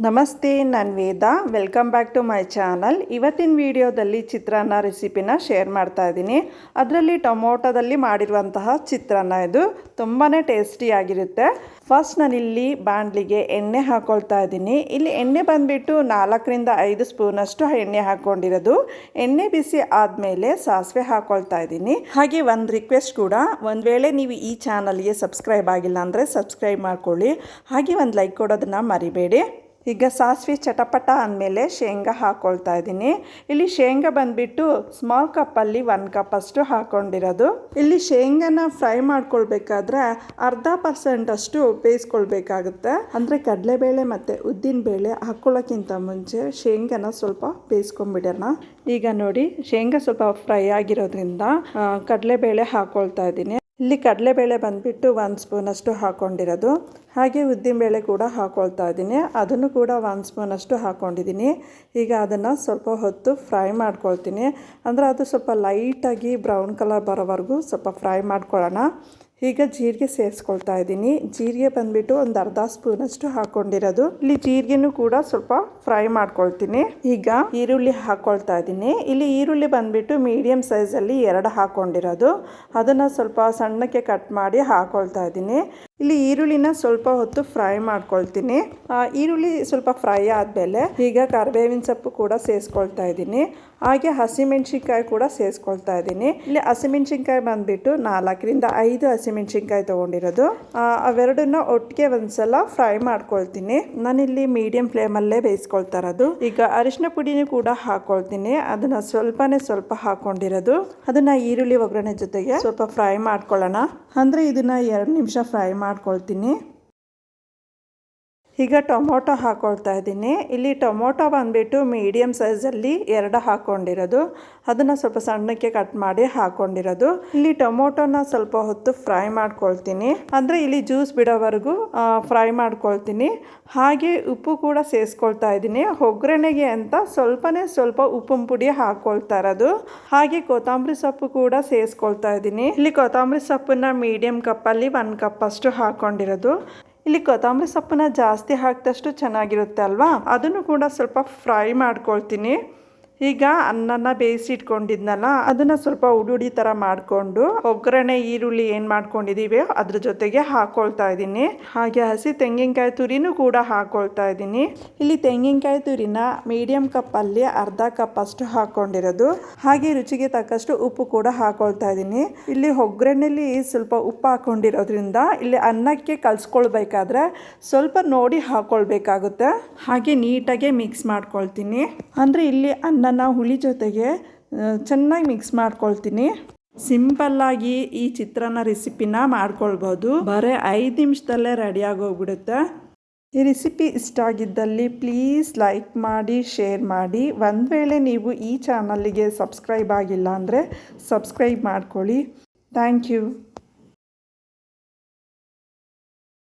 ನಮಸ್ತೆ, ನಾನು Veda. Welcome back to my channel. ಇವತ್ತಿನ ವಿಡಿಯೋದಲ್ಲಿ ಚಿತ್ರಾನ್ನ ರೆಸಿಪಿನ ಶೇರ್ ಮಾಡ್ತಾ ಇದ್ದೀನಿ. ಅದರಲ್ಲಿ ಟೊಮೊಟೊದಲ್ಲಿ ಮಾಡಿರುವಂತಹ ಚಿತ್ರಾನ್ನ ಇದು ತುಂಬಾ ಟೇಸ್ಟಿಯಾಗಿರುತ್ತೆ. ಫಸ್ಟ್ ನಾನಿಲ್ಲಿ ಬಾಣಲಿಗೆ ಎಣ್ಣೆ ಹಾಕ್ಕೊಳ್ತಾ ಇದ್ದೀನಿ. ಇಲ್ಲಿ ಎಣ್ಣೆ ಬಂದುಬಿಟ್ಟು 4ರಿಂದ 5 ಸ್ಪೂನಷ್ಟು ಎಣ್ಣೆ ಹಾಕ್ಕೊಂಡಿರೋದು. ಎಣ್ಣೆ ಬಿಸಿ ಆದಮೇಲೆ ಸಾಸಿವೆ ಹಾಕ್ಕೊಳ್ತಾ ಇದ್ದೀನಿ. ಹಾಗೆ ಒಂದು ರಿಕ್ವೆಸ್ಟ್ ಕೂಡ, ಒಂದು ವೇಳೆ ನೀವು ಈ ಚಾನಲ್ಗೆ ಸಬ್ಸ್ಕ್ರೈಬ್ ಆಗಿಲ್ಲ ಅಂದರೆ ಸಬ್ಸ್ಕ್ರೈಬ್ ಮಾಡ್ಕೊಳ್ಳಿ. ಹಾಗೆ ಒಂದು ಲೈಕ್ ಕೊಡೋದನ್ನು ಮರಿಬೇಡಿ. ಈಗ ಸಾಸಿವೆ ಚಟಪಟ ಅಂದಮೇಲೆ ಶೇಂಗಾ ಹಾಕ್ಕೊಳ್ತಾ ಇದ್ದೀನಿ. ಇಲ್ಲಿ ಶೇಂಗಾ ಬಂದುಬಿಟ್ಟು ಸ್ಮಾಲ್ ಕಪ್ಪಲ್ಲಿ 1 ಕಪ್ಪಷ್ಟು ಹಾಕ್ಕೊಂಡಿರೋದು. ಇಲ್ಲಿ ಶೇಂಗಾನ ಫ್ರೈ ಮಾಡ್ಕೊಳ್ಬೇಕಾದ್ರೆ 0.5% ಅಷ್ಟು ಬೇಯಿಸ್ಕೊಳ್ಬೇಕಾಗುತ್ತೆ. ಅಂದರೆ ಕಡಲೆಬೇಳೆ ಮತ್ತು ಉದ್ದಿನಬೇಳೆ ಹಾಕ್ಕೊಳ್ಳೋಕ್ಕಿಂತ ಮುಂಚೆ ಶೇಂಗಾನ ಸ್ವಲ್ಪ ಬೇಯಿಸ್ಕೊಂಡ್ಬಿಡೋಣ. ಈಗ ನೋಡಿ, ಶೇಂಗಾ ಸ್ವಲ್ಪ ಫ್ರೈ ಆಗಿರೋದ್ರಿಂದ ಕಡಲೆಬೇಳೆ ಹಾಕ್ಕೊಳ್ತಾ ಇದ್ದೀನಿ. ಇಲ್ಲಿ ಕಡಲೆಬೇಳೆ ಬಂದುಬಿಟ್ಟು 1 ಸ್ಪೂನಷ್ಟು ಹಾಕ್ಕೊಂಡಿರೋದು. ಹಾಗೆ ಉದ್ದಿನಬೇಳೆ ಕೂಡ ಹಾಕ್ಕೊಳ್ತಾ ಇದ್ದೀನಿ. ಅದನ್ನು ಕೂಡ 1 ಸ್ಪೂನಷ್ಟು ಹಾಕ್ಕೊಂಡಿದ್ದೀನಿ. ಈಗ ಅದನ್ನು ಸ್ವಲ್ಪ ಹೊತ್ತು ಫ್ರೈ ಮಾಡ್ಕೊಳ್ತೀನಿ. ಅಂದರೆ ಅದು ಸ್ವಲ್ಪ ಲೈಟಾಗಿ ಬ್ರೌನ್ ಕಲರ್ ಬರೋವರೆಗೂ ಸ್ವಲ್ಪ ಫ್ರೈ ಮಾಡ್ಕೊಳ್ಳೋಣ. ಈಗ ಜೀರಿಗೆ ಸೇರಿಸ್ಕೊಳ್ತಾ ಇದ್ದೀನಿ. ಜೀರಿಗೆ ಬಂದುಬಿಟ್ಟು 1/2 ಸ್ಪೂನಷ್ಟು ಹಾಕ್ಕೊಂಡಿರೋದು. ಇಲ್ಲಿ ಜೀರಿಗೆನೂ ಕೂಡ ಸ್ವಲ್ಪ ಫ್ರೈ ಮಾಡ್ಕೊಳ್ತೀನಿ. ಈಗ ಈರುಳ್ಳಿ ಹಾಕ್ಕೊಳ್ತಾ ಇದ್ದೀನಿ. ಇಲ್ಲಿ ಈರುಳ್ಳಿ ಬಂದುಬಿಟ್ಟು ಮೀಡಿಯಮ್ ಸೈಜಲ್ಲಿ 2 ಹಾಕ್ಕೊಂಡಿರೋದು. ಅದನ್ನು ಸ್ವಲ್ಪ ಸಣ್ಣಕ್ಕೆ ಕಟ್ ಮಾಡಿ ಹಾಕ್ಕೊಳ್ತಾ ಇದ್ದೀನಿ. ಇಲ್ಲಿ ಈರುಳ್ಳಿನ ಸ್ವಲ್ಪ ಹೊತ್ತು ಫ್ರೈ ಮಾಡ್ಕೊಳ್ತೀನಿ. ಈರುಳ್ಳಿ ಸ್ವಲ್ಪ ಫ್ರೈ ಆದಮೇಲೆ ಈಗ ಕರಿಬೇವಿನ ಸೊಪ್ಪು ಕೂಡ ಸೇರಿಸ್ಕೊಳ್ತಾ ಇದ್ದೀನಿ. ಹಾಗೆ ಹಸಿಮೆಣ್ಸಿನ್ಕಾಯಿ ಕೂಡ ಸೇರಿಸ್ಕೊಳ್ತಾ ಇದ್ದೀನಿ. ಇಲ್ಲಿ ಹಸಿಮೆಣ್ಸಿನ್ಕಾಯಿ ಬಂದುಬಿಟ್ಟು 4ರಿಂದ 5 ಹಸಿಮೆಣ್ಸಿನ್ಕಾಯಿ ತೊಗೊಂಡಿರೋದು. ಅವೆರಡನ್ನ ಒಟ್ಟಿಗೆ ಒಂದ್ಸಲ ಫ್ರೈ ಮಾಡ್ಕೊಳ್ತೀನಿ. ನಾನಿಲ್ಲಿ ಮೀಡಿಯಂ ಫ್ಲೇಮಲ್ಲೇ ಬೇಯಿಸ್ಕೊಳ್ತಾ ಇರೋದು. ಈಗ ಅರಿಶಿನ ಪುಡಿನೂ ಕೂಡ ಹಾಕ್ಕೊಳ್ತೀನಿ. ಅದನ್ನು ಸ್ವಲ್ಪ ಹಾಕ್ಕೊಂಡಿರೋದು. ಅದನ್ನು ಈರುಳ್ಳಿ ಒಗ್ಗರಣೆ ಜೊತೆಗೆ ಸ್ವಲ್ಪ ಫ್ರೈ ಮಾಡ್ಕೊಳ್ಳೋಣ. ಅಂದರೆ ಇದನ್ನು 2 ನಿಮಿಷ ಫ್ರೈ ಮಾಡ್ಕೊಳ್ತೀನಿ. ಈಗ ಟೊಮೊಟೊ ಹಾಕ್ಕೊಳ್ತಾ ಇದ್ದೀನಿ. ಇಲ್ಲಿ ಟೊಮೊಟೊ ಬಂದುಬಿಟ್ಟು ಮೀಡಿಯಮ್ ಸೈಜಲ್ಲಿ 2 ಹಾಕ್ಕೊಂಡಿರೋದು. ಅದನ್ನು ಸ್ವಲ್ಪ ಸಣ್ಣಕ್ಕೆ ಕಟ್ ಮಾಡಿ ಹಾಕ್ಕೊಂಡಿರೋದು. ಇಲ್ಲಿ ಟೊಮೊಟೊನ ಸ್ವಲ್ಪ ಹೊತ್ತು ಫ್ರೈ ಮಾಡ್ಕೊಳ್ತೀನಿ. ಅಂದರೆ ಇಲ್ಲಿ ಜ್ಯೂಸ್ ಬಿಡೋವರೆಗೂ ಫ್ರೈ ಮಾಡ್ಕೊಳ್ತೀನಿ. ಹಾಗೆ ಉಪ್ಪು ಕೂಡ ಸೇರಿಸ್ಕೊಳ್ತಾ ಇದ್ದೀನಿ. ಒಗ್ಗರಣೆಗೆ ಅಂತ ಸ್ವಲ್ಪ ಉಪ್ಪಿನ ಪುಡಿ ಹಾಕ್ಕೊಳ್ತಾ ಇರೋದು. ಹಾಗೆ ಕೊತ್ತಂಬರಿ ಸೊಪ್ಪು ಕೂಡ ಸೇರಿಸ್ಕೊಳ್ತಾ ಇದ್ದೀನಿ. ಇಲ್ಲಿ ಕೊತ್ತಂಬರಿ ಸೊಪ್ಪನ್ನ ಮೀಡಿಯಮ್ ಕಪ್ಪಲ್ಲಿ 1 ಕಪ್ಪಷ್ಟು ಹಾಕ್ಕೊಂಡಿರೋದು. ಇಲ್ಲಿ ಕೊತ್ತಂಬರಿ ಸೊಪ್ಪನ್ನ ಜಾಸ್ತಿ ಹಾಕಿದಷ್ಟು ಚೆನ್ನಾಗಿರುತ್ತೆ ಅಲ್ವಾ. ಅದನ್ನು ಕೂಡ ಸ್ವಲ್ಪ ಫ್ರೈ ಮಾಡ್ಕೊಳ್ತೀನಿ. ಈಗ ಅನ್ನನ ಬೇಯಿಸಿಟ್ಕೊಂಡಿದ್ನಲ್ಲ, ಅದನ್ನು ಸ್ವಲ್ಪ ಉಡುಡಿ ಥರ ಮಾಡಿಕೊಂಡು ಒಗ್ಗರಣೆ ಈರುಳ್ಳಿ ಏನು ಮಾಡ್ಕೊಂಡಿದ್ದೀವಿ ಅದ್ರ ಜೊತೆಗೆ ಹಾಕ್ಕೊಳ್ತಾ ಇದ್ದೀನಿ. ಹಾಗೆ ಹಸಿ ತೆಂಗಿನಕಾಯಿ ತುರಿನೂ ಕೂಡ ಹಾಕ್ಕೊಳ್ತಾ ಇದ್ದೀನಿ. ಇಲ್ಲಿ ತೆಂಗಿನಕಾಯಿ ತುರಿನ ಮೀಡಿಯಮ್ ಕಪ್ಪಲ್ಲಿ 1/2 ಕಪ್ಪಷ್ಟು ಹಾಕ್ಕೊಂಡಿರೋದು. ಹಾಗೆ ರುಚಿಗೆ ತಕ್ಕಷ್ಟು ಉಪ್ಪು ಕೂಡ ಹಾಕ್ಕೊಳ್ತಾ ಇದ್ದೀನಿ. ಇಲ್ಲಿ ಒಗ್ಗರಣೆಯಲ್ಲಿ ಸ್ವಲ್ಪ ಉಪ್ಪು ಹಾಕ್ಕೊಂಡಿರೋದ್ರಿಂದ ಇಲ್ಲಿ ಅನ್ನಕ್ಕೆ ಕಲಿಸ್ಕೊಳ್ಬೇಕಾದ್ರೆ ಸ್ವಲ್ಪ ನೋಡಿ ಹಾಕ್ಕೊಳ್ಬೇಕಾಗುತ್ತೆ. ಹಾಗೆ ನೀಟಾಗಿ ಮಿಕ್ಸ್ ಮಾಡ್ಕೊಳ್ತೀನಿ. ಅಂದರೆ ಇಲ್ಲಿ ಅನ್ನನ ಹುಳಿ ಜೊತೆಗೆ ಚೆನ್ನಾಗಿ ಮಿಕ್ಸ್ ಮಾಡ್ಕೊಳ್ತೀನಿ. ಸಿಂಪಲ್ಲಾಗಿ ಈ ಚಿತ್ರಾನ್ನ ರೆಸಿಪಿನ ಮಾಡ್ಕೊಳ್ಬೋದು. ಬರೀ 5 ನಿಮಿಷದಲ್ಲೇ ರೆಡಿಯಾಗಿ ಹೋಗ್ಬಿಡುತ್ತೆ. ಈ ರೆಸಿಪಿ ಇಷ್ಟ ಆಗಿದ್ದಲ್ಲಿ ಪ್ಲೀಸ್ ಲೈಕ್ ಮಾಡಿ, ಶೇರ್ ಮಾಡಿ. ಒಂದು ವೇಳೆ ನೀವು ಈ ಚಾನಲ್ಗೆ ಸಬ್ಸ್ಕ್ರೈಬ್ ಆಗಿಲ್ಲ ಅಂದರೆ ಸಬ್ಸ್ಕ್ರೈಬ್ ಮಾಡ್ಕೊಳ್ಳಿ. Thank you.